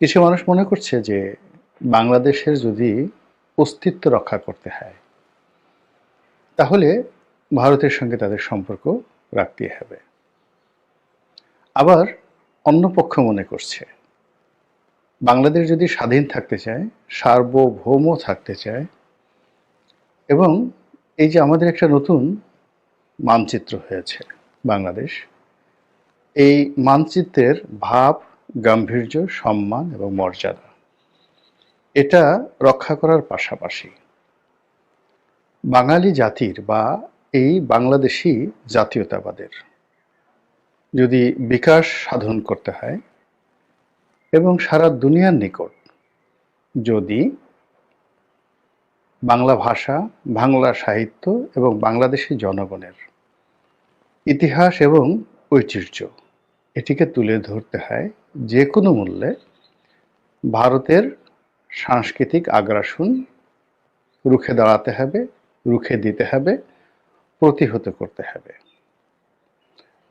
কিছু মানুষ মনে করছে যে বাংলাদেশের যদি অস্তিত্ব রক্ষা করতে হয় তাহলে ভারতের সঙ্গে তাদের সম্পর্ক রাখতেই হবে। আবার অন্য পক্ষ মনে করছে বাংলাদেশ যদি স্বাধীন থাকতে চায়, সার্বভৌম থাকতে চায় এবং এই যে আমাদের একটা নতুন মানচিত্র হয়েছে বাংলাদেশ, এই মানচিত্রের ভাব, গাম্ভীর্য, সম্মান এবং মর্যাদা এটা রক্ষা করার পাশাপাশি বাঙালি জাতির বা এই বাংলাদেশি জাতীয়তাবাদের যদি বিকাশ সাধন করতে হয় এবং সারা দুনিয়ার নিকট যদি বাংলা ভাষা, বাংলা সাহিত্য এবং বাংলাদেশি জনগণের ইতিহাস এবং ঐতিহ্য এটিকে তুলে ধরতে হয় যে কোনো মূল্যে, ভারতের সাংস্কৃতিক আগ্রাসন রুখে দাঁড়াতে হবে, রুখে দিতে হবে, প্রতিহত করতে হবে।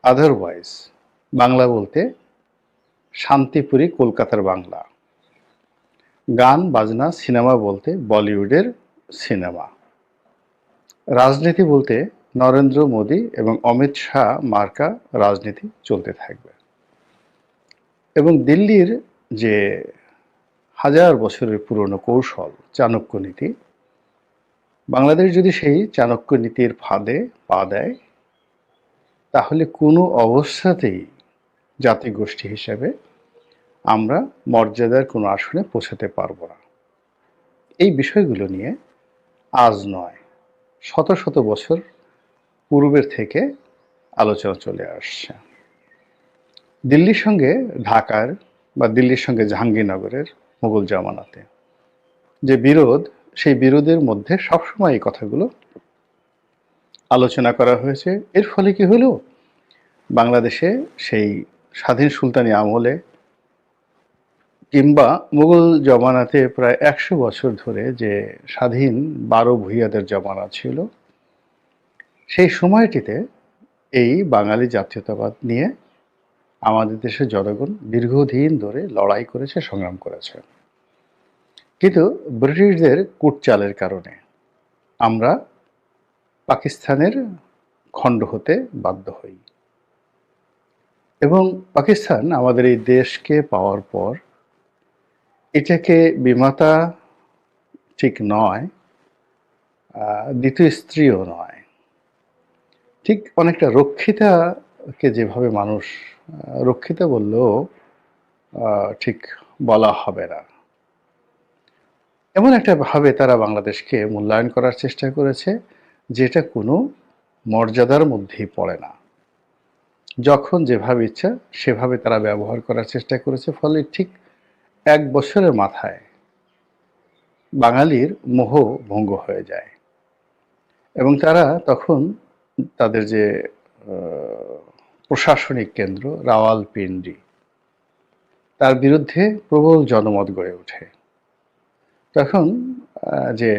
আদারওয়াইজ বাংলা বলতে শান্তিপুরি কলকাতার বাংলা, গান বাজনা সিনেমা বলতে বলিউডের সিনেমা, রাজনীতি বলতে নরেন্দ্র মোদী এবং অমিত শাহ মার্কা রাজনীতি চলতে থাকবে। এবং দিল্লির যে হাজার বছরের পুরনো কৌশল চাণক্য নীতি, বাংলাদেশ যদি সেই চাণক্য নীতির ফাঁদে পা দেয় তাহলে কোনো অবস্থাতেই জাতিগোষ্ঠী হিসেবে আমরা মর্যাদার কোনো আসনে পৌঁছাতে পারবো না। এই বিষয়গুলো নিয়ে আজ নয়, শত শত বছর পূর্বের থেকে আলোচনা চলে আসছে। দিল্লির সঙ্গে ঢাকার বা দিল্লির সঙ্গে জাহাঙ্গীরনগরের মুঘল জামানাতে যে বিরোধ, সেই বিরোধের মধ্যে সবসময় এই কথাগুলো আলোচনা করা হয়েছে। এর ফলে কি হলো, বাংলাদেশে সেই স্বাধীন সুলতানি আমলে কিংবা মুঘল জমানাতে প্রায় ১০০ বছর ধরে যে স্বাধীন ১২ ভূঁইয়াদের জমানা ছিল, সেই সময়টিতে এই বাঙালি জাতীয়তাবাদ নিয়ে আমাদের দেশের জনগণ দীর্ঘদিন ধরে লড়াই করেছে, সংগ্রাম করেছে। কিন্তু ব্রিটিশদের কূটচালের কারণে আমরা পাকিস্তানের খণ্ড হতে বাধ্য হই এবং পাকিস্তান আমাদের এই দেশকে পাওয়ার পর এটাকে বিমাতা ঠিক নয়, দ্বিতীয় স্ত্রীও নয়, ঠিক অনেকটা রক্ষিতাকে যেভাবে মানুষ রক্ষিতা বললেও ঠিক বলা হবে না, এমন একটা ভাবে তারা বাংলাদেশকে মূল্যায়ন করার চেষ্টা করেছে যেটা কোনো মর্যাদার মধ্যেই পড়ে না। যখন যেভাবে ইচ্ছা সেভাবে তারা ব্যবহার করার চেষ্টা করেছে, ফলে ঠিক ১ বছরের মাথায় বাঙালির মোহ ভঙ্গ হয়ে যায় এবং তারা তখন তাদের যে প্রশাসনিক কেন্দ্র রাওয়ালপিন্ডি, তার বিরুদ্ধে প্রবল জনমত গড়ে ওঠে। তখন যে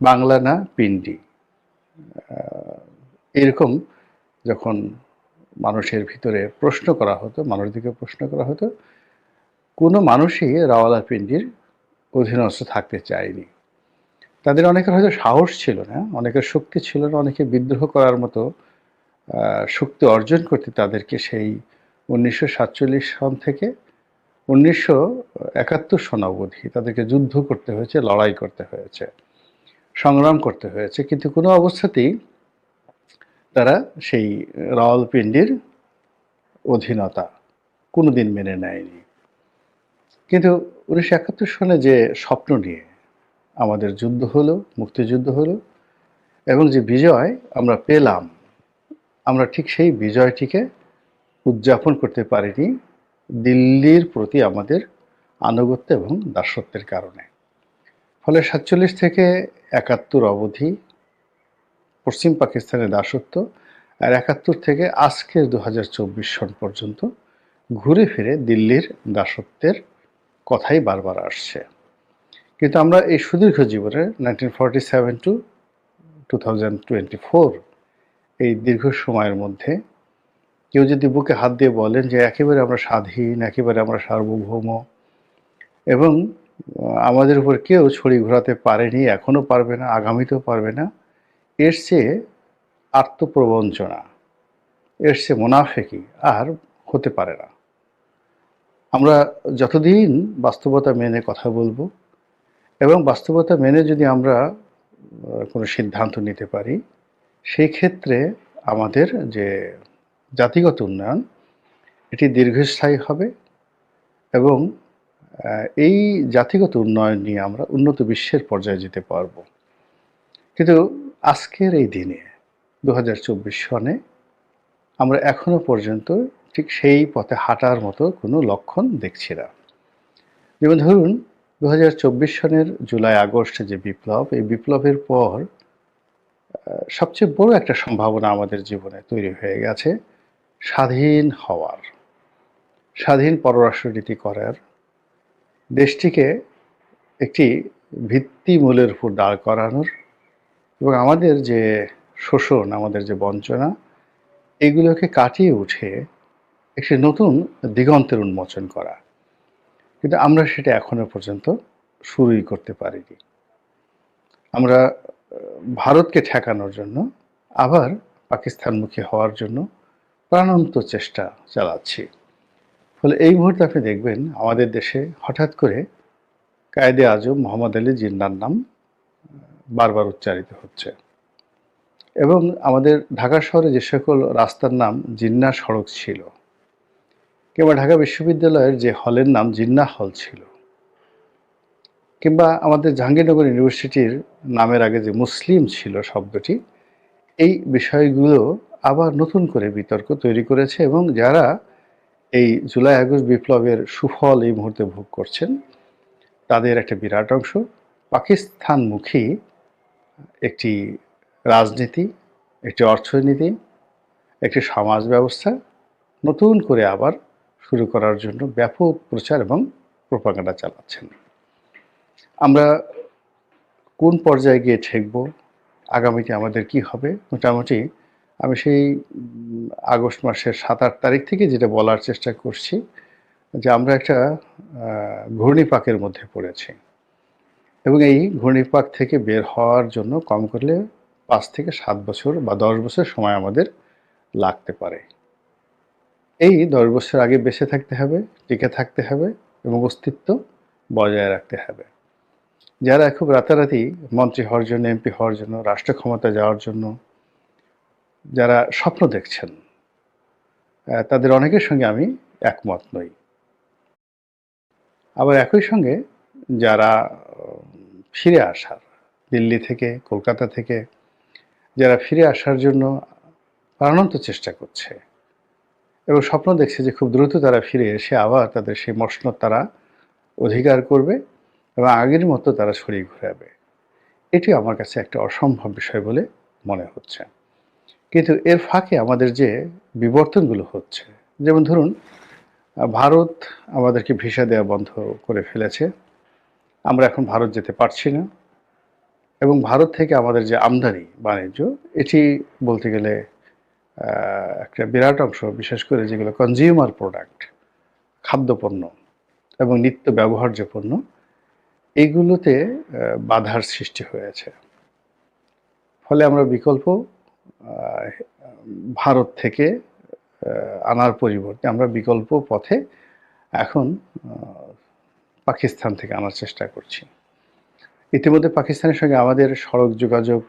বাংলা না পিন্ডি, এরকম যখন মানুষের ভিতরে প্রশ্ন করা হতো, মানুষদিকে প্রশ্ন করা হতো, কোনো মানুষই রাওয়ালপিন্ডির অধীনস্থ থাকতে চায়নি। তাদের অনেকের হয়তো সাহস ছিল না, অনেকের শক্তি ছিল না, অনেকে বিদ্রোহ করার মতো শক্তি অর্জন করতে তাদেরকে সেই ১৯৪৭ সন থেকে ১৯৭১ সন অবধি তাদেরকে যুদ্ধ করতে হয়েছে, লড়াই করতে হয়েছে, সংগ্রাম করতে হয়েছে, কিন্তু কোনো অবস্থাতেই তারা সেই রাওয়ালপিন্ডির অধীনতা কোনোদিন মেনে নেয়নি। কিন্তু ১৯৭১ সনে যে স্বপ্ন নিয়ে আমাদের যুদ্ধ হলো, মুক্তিযুদ্ধ হলো এবং যে বিজয় আমরা পেলাম, আমরা ঠিক সেই বিজয়টিকে উদযাপন করতে পারিনি দিল্লির প্রতি আমাদের আনুগত্য এবং দাসত্বের কারণে। ফলে ৪৭ থেকে ৭১ অবধি পশ্চিম পাকিস্তানের দাসত্ব, আর ৭১ থেকে আজকের ২০২৪ সন পর্যন্ত ঘুরে ফিরে দিল্লির দাসত্বের কথাই বারবার আসছে। কিন্তু আমরা এই সুদীর্ঘ জীবনে 1947 টু 2024 এই দীর্ঘ সময়ের মধ্যে কেউ যদি বুকে হাত দিয়ে বলেন যে একেবারে আমরা স্বাধীন, একেবারে আমরা সার্বভৌম, এবং আমাদের উপর কেউ ছড়ি ঘোরাতে পারেনি, এখনো পারবে না, আগামীতেও পারবে না। এর চেয়ে আত্মপ্রবঞ্চনা, এর চেয়ে মুনাফেকি আর হতে পারে না। আমরা যতদিন বাস্তবতা মেনে কথা বলবো এবং বাস্তবতা মেনে যদি আমরা কোনো সিদ্ধান্ত নিতে পারি, সেই ক্ষেত্রে আমাদের যে জাতিগত উন্নয়ন এটি দীর্ঘস্থায়ী হবে এবং এই জাতিগত উন্নয়ন নিয়ে আমরা উন্নত বিশ্বের পর্যায়ে যেতে পারব। কিন্তু আজকের এই দিনে ২০২৪ সনে আমরা এখনো পর্যন্ত ঠিক সেই পথে হাঁটার মতো কোনো লক্ষণ দেখছি না। যেমন ধরুন ২০২৪ সনের জুলাই আগস্টে যে বিপ্লব, এই বিপ্লবের পর সবচেয়ে বড় একটা সম্ভাবনা আমাদের জীবনে তৈরি হয়ে গেছে স্বাধীন হওয়ার, স্বাধীন পররাষ্ট্রনীতি করার, দেশটিকে একটি ভিত্তিমূলের উপর দাঁড় করানোর এবং আমাদের যে শোষণ, আমাদের যে বঞ্চনা, এগুলোকে কাটিয়ে উঠে একটি নতুন দিগন্তের উন্মোচন করা। কিন্তু আমরা সেটা এখনো পর্যন্ত শুরুই করতে পারিনি। আমরা ভারতকে ঠেকানোর জন্য আবার পাকিস্তানমুখী হওয়ার জন্য প্রাণান্ত চেষ্টা চালাচ্ছি। ফলে এই মুহূর্তে আপনি দেখবেন আমাদের দেশে হঠাৎ করে কায়েদে আজম মোহাম্মদ আলী জিন্নাহর নাম বারবার উচ্চারিত হচ্ছে এবং আমাদের ঢাকা শহরে যে সকল রাস্তার নাম জিন্নাহ সড়ক ছিল কিংবা ঢাকা বিশ্ববিদ্যালয়ের যে হলের নাম জিন্নাহ হল ছিল কিংবা আমাদের জাহাঙ্গীরনগর ইউনিভার্সিটির নামের আগে যে মুসলিম ছিল শব্দটি, এই বিষয়গুলো আবার নতুন করে বিতর্ক তৈরি করেছে এবং যারা এই জুলাই আগস্ট বিপ্লবের সুফল এই মুহূর্তে ভোগ করছেন তাদের একটা বিরাট অংশ পাকিস্তানমুখী একটি রাজনীতি, একটি অর্থনীতি, একটি সমাজ ব্যবস্থা নতুন করে আবার শুরু করার জন্য ব্যাপক প্রচার এবং প্রোপাগান্ডা চালাচ্ছেন। আমরা কোন পর্যায়ে গিয়ে ঠেকব, আগামীতে আমাদের কি হবে, মোটামুটি আমি সেই আগস্ট মাসের ৭-৮ তারিখ থেকে যেটা বলার চেষ্টা করছি যে আমরা একটা ঘূর্ণিপাকের মধ্যে পড়েছি এবং এই ঘূর্ণিপাক থেকে বের হওয়ার জন্য কম করলে ৫ থেকে ৭ বছর বা ১০ বছর সময় আমাদের লাগতে পারে। এই ১০ বছর আগে বেঁচে থাকতে হবে, টিকে থাকতে হবে এবং অস্তিত্ব বজায় রাখতে হবে। যারা খুব রাতারাতি মন্ত্রী হওয়ার জন্য, এমপি হওয়ার জন্য, রাষ্ট্র ক্ষমতায় যাওয়ার জন্য যারা স্বপ্ন দেখছেন, তাদের অনেকের সঙ্গে আমি একমত নই। আবার একই সঙ্গে যারা ফিরে আসার, দিল্লি থেকে, কলকাতা থেকে যারা ফিরে আসার জন্য প্রাণান্ত চেষ্টা করছে এবং স্বপ্ন দেখছে যে খুব দ্রুত তারা ফিরে এসে আবার তাদের সেই মসনদ তারা অধিকার করবে এবং আগের মতো তারা ছড়িয়ে ঘোরাবে, এটি আমার কাছে একটা অসম্ভব বিষয় বলে মনে হচ্ছে। কিন্তু এর ফাঁকে আমাদের যে বিবর্তনগুলো হচ্ছে, যেমন ধরুন ভারত আমাদেরকে ভিসা দেওয়া বন্ধ করে ফেলেছে, আমরা এখন ভারত যেতে পারছি না এবং ভারত থেকে আমাদের যে আমদানি বাণিজ্য এটি বলতে গেলে একটা বিরাট অংশ, বিশেষ করে যেগুলো কনজিউমার প্রোডাক্ট, খাদ্যপণ্য এবং নিত্য ব্যবহার্য পণ্য, এইগুলোতে বাধার সৃষ্টি হয়েছে। ফলে আমরা বিকল্প ভারত থেকে আনার পরিবর্তে আমরা বিকল্প পথে এখন পাকিস্তান থেকে আনার চেষ্টা করছি। ইতিমধ্যে পাকিস্তানের সঙ্গে আমাদের সড়ক যোগাযোগ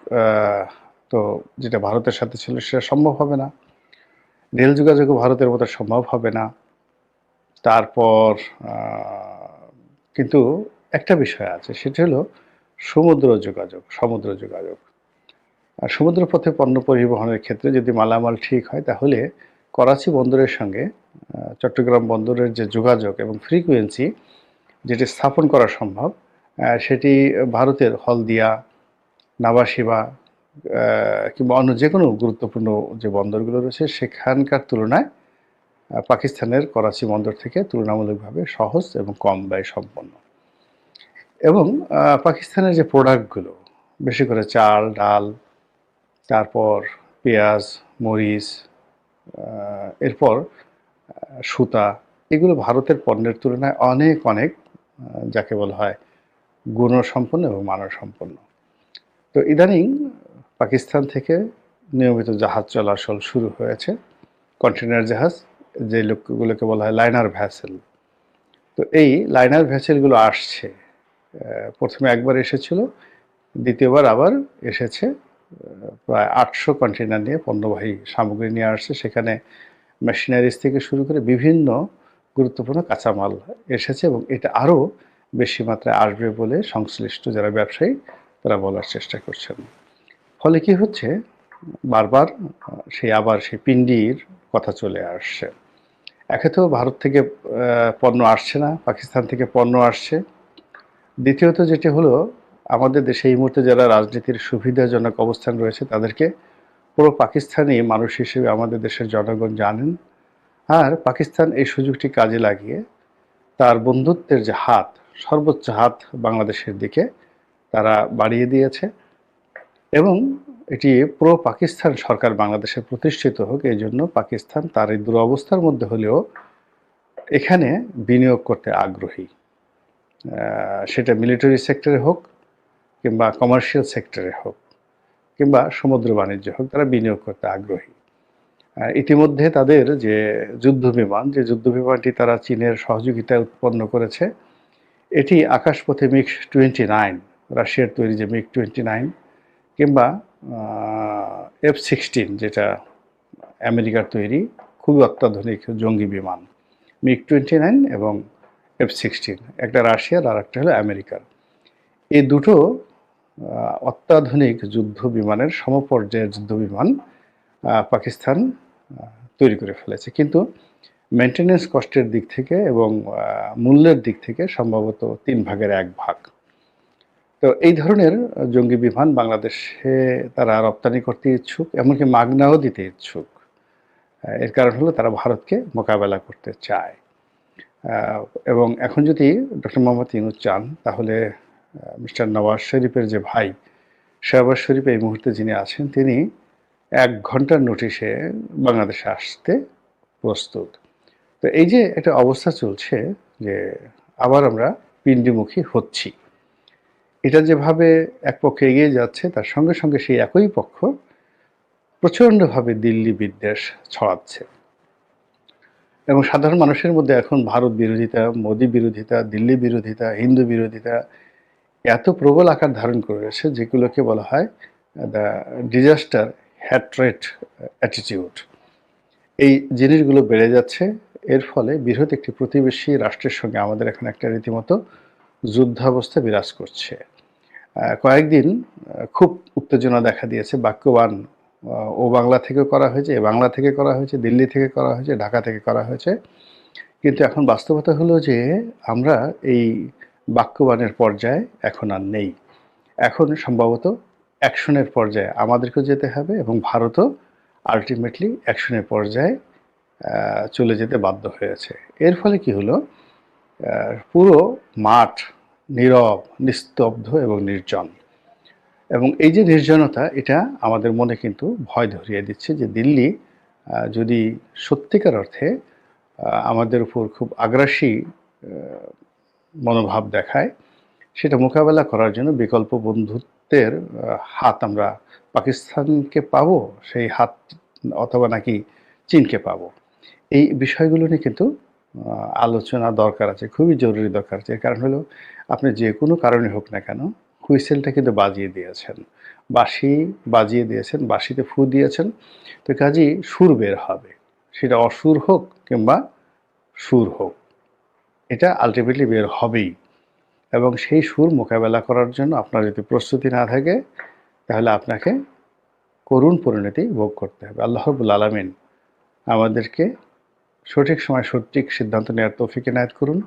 তো যেটা ভারতের সাথে ছিল সেটা সম্ভব হবে না, রেল যোগাযোগও ভারতের মতো সম্ভব হবে না। তারপর কিন্তু একটা বিষয় আছে, সেটা হলো সমুদ্র যোগাযোগ। আর সমুদ্রপথে পণ্য পরিবহনের ক্ষেত্রে যদি মালামাল ঠিক হয় তাহলে করাচি বন্দরের সঙ্গে চট্টগ্রাম বন্দরের যে যোগাযোগ এবং ফ্রিকোয়েন্সি যেটি স্থাপন করা সম্ভব, সেটি ভারতের হলদিয়া, নাভাশিবা কিংবা অন্য যে কোনো গুরুত্বপূর্ণ যে বন্দরগুলো রয়েছে সেখানকার তুলনায় পাকিস্তানের করাচি বন্দর থেকে তুলনামূলকভাবে সহজ এবং কম ব্যয় সম্পন্ন। এবং পাকিস্তানের যে প্রোডাক্টগুলো, বেশি করে চাল, ডাল, তারপর পেঁয়াজ, মরিচ, এরপর সুতা, এগুলো ভারতের পণ্যের তুলনায় অনেক অনেক যাকে বলা হয় গুণসম্পন্ন এবং মানসম্পন্ন। তো ইদানিং পাকিস্তান থেকে নিয়মিত জাহাজ চলাচল শুরু হয়েছে, কন্টেইনার জাহাজ, যে লোকগুলোকে বলা হয় লাইনার ভ্যাসেল। তো এই লাইনার ভ্যাসেলগুলো আসছে। প্রথমে একবার এসেছিল, দ্বিতীয়বার আবার এসেছে। প্রায় 800 কন্টেইনার নিয়ে পণ্যবাহী সামগ্রী নিয়ে আসছে। সেখানে মেশিনারিজ থেকে শুরু করে বিভিন্ন গুরুত্বপূর্ণ কাঁচামাল এসেছে এবং এটা আরও বেশি মাত্রায় আসবে বলে সংশ্লিষ্ট যারা ব্যবসায়ী তারা বলার চেষ্টা করছেন। ফলে কি হচ্ছে, বারবার আবার সেই পিণ্ডির কথা চলে আসছে। একে তো ভারত থেকে পণ্য আসছে না, পাকিস্তান থেকে পণ্য আসছে। দ্বিতীয়ত যেটি হলো, আমাদের দেশে এই মুহূর্তে যারা রাজনীতির সুবিধাজনক অবস্থান রয়েছে তাদেরকে পুরো পাকিস্তানি মানুষ হিসেবে আমাদের দেশের জনগণ জানেন। আর পাকিস্তান এই সুযোগটি কাজে লাগিয়ে তার বন্ধুত্বের যে হাত, সর্বোচ্চ হাত বাংলাদেশের দিকে তারা বাড়িয়ে দিয়েছে এবং এটি পুরো পাকিস্তান সরকার বাংলাদেশে প্রতিষ্ঠিত হোক, এই জন্য পাকিস্তান তার এই দুরবস্থার মধ্যে হলেও এখানে বিনিয়োগ করতে আগ্রহী। সেটা মিলিটারি সেক্টরে হোক কিংবা কমার্শিয়াল সেক্টরে হোক কিংবা সমুদ্র বাণিজ্য হোক, তারা বিনিয়োগ করতে আগ্রহী। ইতিমধ্যে তাদের যে যুদ্ধ বিমানটি তারা চীনের সহযোগিতায় উৎপন্ন করেছে, এটি আকাশপথে মিগ-29, রাশিয়ার তৈরি যে মিগ-29 কিংবা F-16 যেটা আমেরিকার তৈরি খুবই অত্যাধুনিক জঙ্গি বিমান, মিগ-29 এবং F-16, একটা রাশিয়ার আর একটা হলো আমেরিকার। এই দুটো অত্যাধুনিক যুদ্ধ বিমানের সমপর্যায়ের যুদ্ধ বিমান পাকিস্তান তৈরি করে ফেলেছে, কিন্তু মেনটেন্যান্স কস্টের দিক থেকে এবং মূল্যের দিক থেকে সম্ভবত 3 ভাগের 1 ভাগ। তো এই ধরনের জঙ্গি বিমান বাংলাদেশে তারা রপ্তানি করতে ইচ্ছুক, এমনকি মাগনাও দিতে ইচ্ছুক। এর কারণ হলো তারা ভারতকে মোকাবেলা করতে চায়। এবং এখন যদি ডক্টর মোহাম্মদ ইউনূস চান, তাহলে মিস্টার নওয়াজ শরীফের যে ভাই শাহবাজ শরীফ এই মুহূর্তে যিনি আছেন, তিনি 1 ঘন্টার নোটিশে বাংলাদেশে আসতে প্রস্তুত। তো এই যে একটা অবস্থা চলছে যে আবার আমরা পিণ্ডিমুখী হচ্ছি, এটা যেভাবে এক পক্ষে এগিয়ে যাচ্ছে, তার সঙ্গে সঙ্গে সেই একই পক্ষ প্রচণ্ডভাবে দিল্লি বিদ্বেষ ছড়াচ্ছে এবং সাধারণ মানুষের মধ্যে এখন ভারত বিরোধিতা, মোদী বিরোধিতা, দিল্লি বিরোধিতা, হিন্দু বিরোধিতা এত প্রবল আকার ধারণ করেছে, যেগুলোকে বলা হয় দ্য ডিজাস্টার হ্যাট্রেট অ্যাটিটিউড। এই জিনিসগুলো বেড়ে যাচ্ছে। এর ফলে বৃহৎ একটি প্রতিবেশী রাষ্ট্রের সঙ্গে আমাদের এখন একটা রীতিমতো যুদ্ধাবস্থা বিরাজ করছে। কয়েকদিন খুব উত্তেজনা দেখা দিয়েছে। বাক্যবান ও বাংলা থেকে করা হয়েছে, বাংলা থেকে করা হয়েছে, দিল্লি থেকে করা হয়েছে, ঢাকা থেকে করা হয়েছে। কিন্তু এখন বাস্তবতা হলো যে আমরা এই বাক্যবানের পর্যায়ে এখন আর নেই। এখন সম্ভবত অ্যাকশনের পর্যায়ে আমাদেরকেও যেতে হবে এবং ভারতও আলটিমেটলি অ্যাকশনের পর্যায়ে চলে যেতে বাধ্য হয়েছে। এর ফলে কি হলো, পুরো মাঠ নীরব, নিস্তব্ধ এবং নির্জন। এবং এই যে নির্জনতা, এটা আমাদের মনে কিন্তু ভয় ধরিয়ে দিচ্ছে যে দিল্লি যদি সত্যিকার অর্থে আমাদের উপর খুব আগ্রাসী মনোভাব দেখায়, সেটা মোকাবেলা করার জন্য বিকল্প বন্ধুত্বের হাত আমরা পাকিস্তানকে পাবো, সেই হাত, অথবা নাকি চীনকে পাবো। এই বিষয়গুলো নিয়ে কিন্তু আলোচনা দরকার আছে, খুবই জরুরি দরকার আছে। এর কারণ হলো, আপনি যে কোনো কারণে হোক না কেন, হুইসেলটা কিন্তু বাজিয়ে দিয়েছেন, বাঁশি বাজিয়ে দিয়েছেন, বাঁশিতে ফু দিয়েছেন, তো কাজেই সুর বের হবে, সেটা অসুর হোক কিংবা সুর হোক, এটা আলটিমেটলি বের হবেই। এবং সেই সুর মোকাবেলা করার জন্য আপনার যদি প্রস্তুতি না থাকে, তাহলে আপনাকে করুণ পরিণতি ভোগ করতে হবে। আল্লাহ রাব্বুল আলামিন আমাদেরকে সঠিক সময় সঠিক সিদ্ধান্ত নেওয়ার তৌফিক এনায়েত করুন।